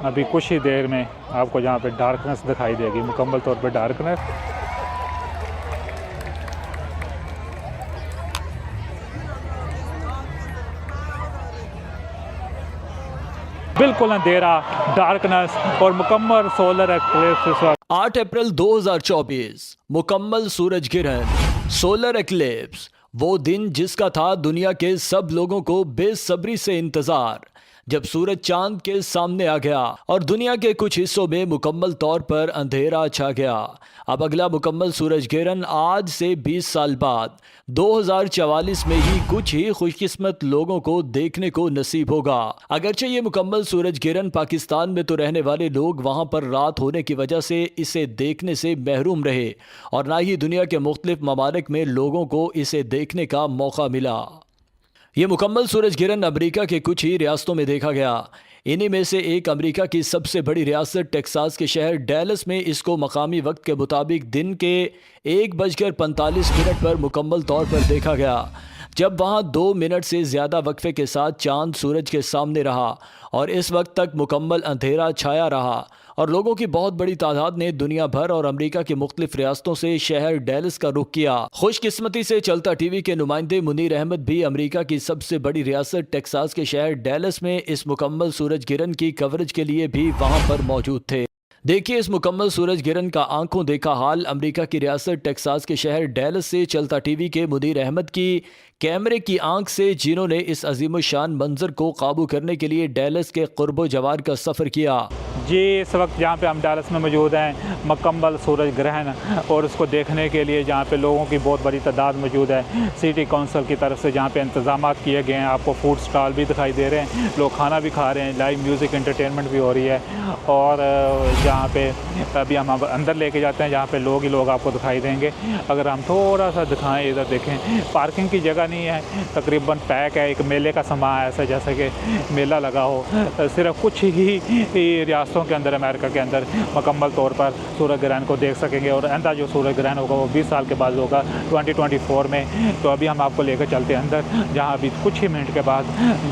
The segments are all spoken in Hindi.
अभी कुछ ही देर में आपको जहाँ पे डार्कनेस दिखाई देगी, मुकम्मल तौर पे डार्कनेस। बिल्कुल अंधेरा, डार्कनेस और मुकम्मल सोलर एक्लिप्स। 8 अप्रैल 2024 मुकम्मल सूरज ग्रहण, सोलर एक्लिप्स, वो दिन जिसका था दुनिया के सब लोगों को बेसब्री से इंतजार, जब सूरज चांद के सामने आ गया और दुनिया के कुछ हिस्सों में मुकम्मल तौर पर अंधेरा छा गया। अब अगला मुकम्मल सूरज ग्रहण आज से 20 साल बाद 2044 में ही कुछ ही खुशकिस्मत लोगों को देखने को नसीब होगा। अगरचे ये मुकम्मल सूरज ग्रहण पाकिस्तान में तो रहने वाले लोग वहां पर रात होने की वजह से इसे देखने से महरूम रहे और ना ही दुनिया के मुख्तलिफ ममालिक में लोगों को इसे देखने का मौका मिला। ये मुकम्मल सूरज ग्रहण अमेरिका के कुछ ही रियासतों में देखा गया। इन्हीं में से एक अमेरिका की सबसे बड़ी रियासत टेक्सास के शहर डैलस में इसको मकामी वक्त के मुताबिक दिन के 1:45 पर मुकम्मल तौर पर देखा गया, जब वहां 2 मिनट से ज़्यादा वक्फे के साथ चांद सूरज के सामने रहा और इस वक्त तक मुकम्मल अंधेरा छाया रहा और लोगों की बहुत बड़ी तादाद ने दुनिया भर और अमेरिका की मुख्तलिफ रियासतों से शहर डैलस का रुख किया। खुशकिस्मती से चलता टीवी के नुमाइंदे मुनीर अहमद भी अमेरिका की सबसे बड़ी रियासत टेक्सास के शहर डैलस में इस मुकम्मल सूरज ग्रहण की कवरेज के लिए भी वहां पर मौजूद थे। देखिए इस मुकम्मल सूरज ग्रहण का आंखों देखा हाल अमेरिका की रियासत टेक्सास के शहर डैलस से चलता टीवी के मुनीर अहमद की कैमरे की आंख से, जिन्होंने इस अजीम शान मंजर को काबू करने के लिए डैलस के कुर्बो जवार का सफ़र किया। जी इस वक्त जहाँ पे हम डैलस में मौजूद हैं, मुकम्मल सूरज ग्रहण, और उसको देखने के लिए जहाँ पे लोगों की बहुत बड़ी तादाद मौजूद है। सिटी काउंसिल की तरफ से जहाँ पे इंतजाम किए गए हैं, आपको फूड स्टॉल भी दिखाई दे रहे हैं, लोग खाना भी खा रहे हैं, लाइव म्यूज़िक एंटरटेनमेंट भी हो रही है। और जहाँ पे अभी हम अंदर लेके जाते हैं जहाँ पे लोग ही लोग आपको दिखाई देंगे। अगर हम थोड़ा सा दिखाएँ, इधर देखें, पार्किंग की जगह नहीं है, तकरीबन पैक है, एक मेले का समा है, ऐसा जैसे कि मेला लगा हो। सिर्फ कुछ ही रियासतों के अंदर अमेरिका के अंदर मुकम्मल तौर पर सूरज ग्रहण को देख सकेंगे और आइंदा जो सूरज ग्रहण होगा वो 20 साल के बाद होगा, 2024 में। तो अभी हम आपको लेकर चलते हैं अंदर, जहाँ अभी कुछ ही मिनट के बाद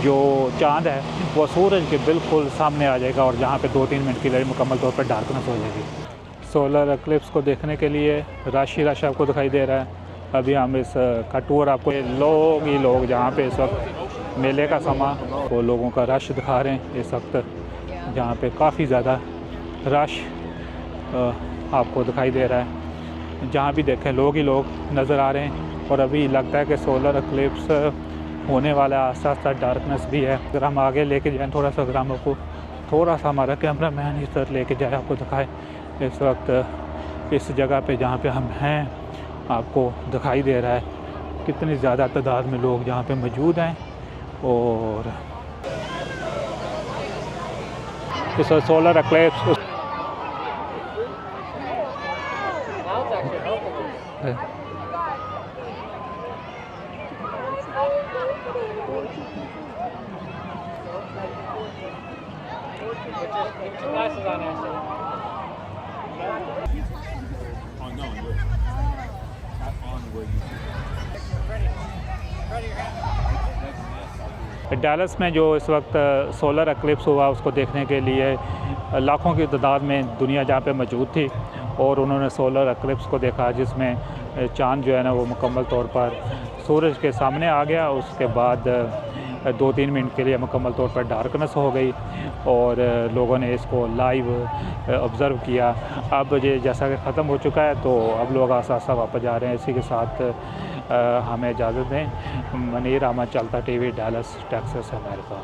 जो चाँद है वो सूरज के बिल्कुल सामने आ जाएगा और जहाँ पे 2-3 मिनट के लिए मुकम्मल तौर पर डार्कनेस हो जाएगी। सोलर एक्लिप्स को देखने के लिए रश ही रश आपको दिखाई दे रहा है। अभी हम इस का टूर आपको लोग ही लोग जहाँ पे इस वक्त मेले का समा, वो लोगों का रश दिखा रहे हैं इस वक्त, जहाँ पे काफ़ी ज़्यादा रश आपको दिखाई दे रहा है। जहाँ भी देखें लोग ही लोग नज़र आ रहे हैं और अभी लगता है कि सोलर एक्लिप्स होने वाला है। आस्ता आस्ता डार्कनेस भी है। अगर हम आगे लेके जाएँ थोड़ा सा, अगर हम आपको थोड़ा सा हमारा कैमरा मैन इस तरह लेके जाए, आपको दिखाए इस वक्त इस जगह पे जहाँ पे हम हैं, आपको दिखाई दे रहा है कितनी ज़्यादा तादाद में लोग जहाँ पे मौजूद हैं। और इस सोलर एक्लिप्स डैलस में जो इस वक्त सोलर एक्लिप्स हुआ, उसको देखने के लिए लाखों की तादाद में दुनिया जहाँ पे मौजूद थी और उन्होंने सोलर एक्लिप्स को देखा, जिसमें चाँद जो है ना वो मुकम्मल तौर पर सूरज के सामने आ गया। उसके बाद 2-3 मिनट के लिए मुकम्मल तौर पर डार्कनेस हो गई और लोगों ने इसको लाइव ऑब्ज़र्व किया। अब ये जैसा कि ख़त्म हो चुका है तो अब लोग आस्ता आस्ता वापस जा रहे हैं। इसी के साथ हमें इजाज़त दें। मुनीर अहमद, चलता टीवी, डैलस टेक्सास, अमेरिका।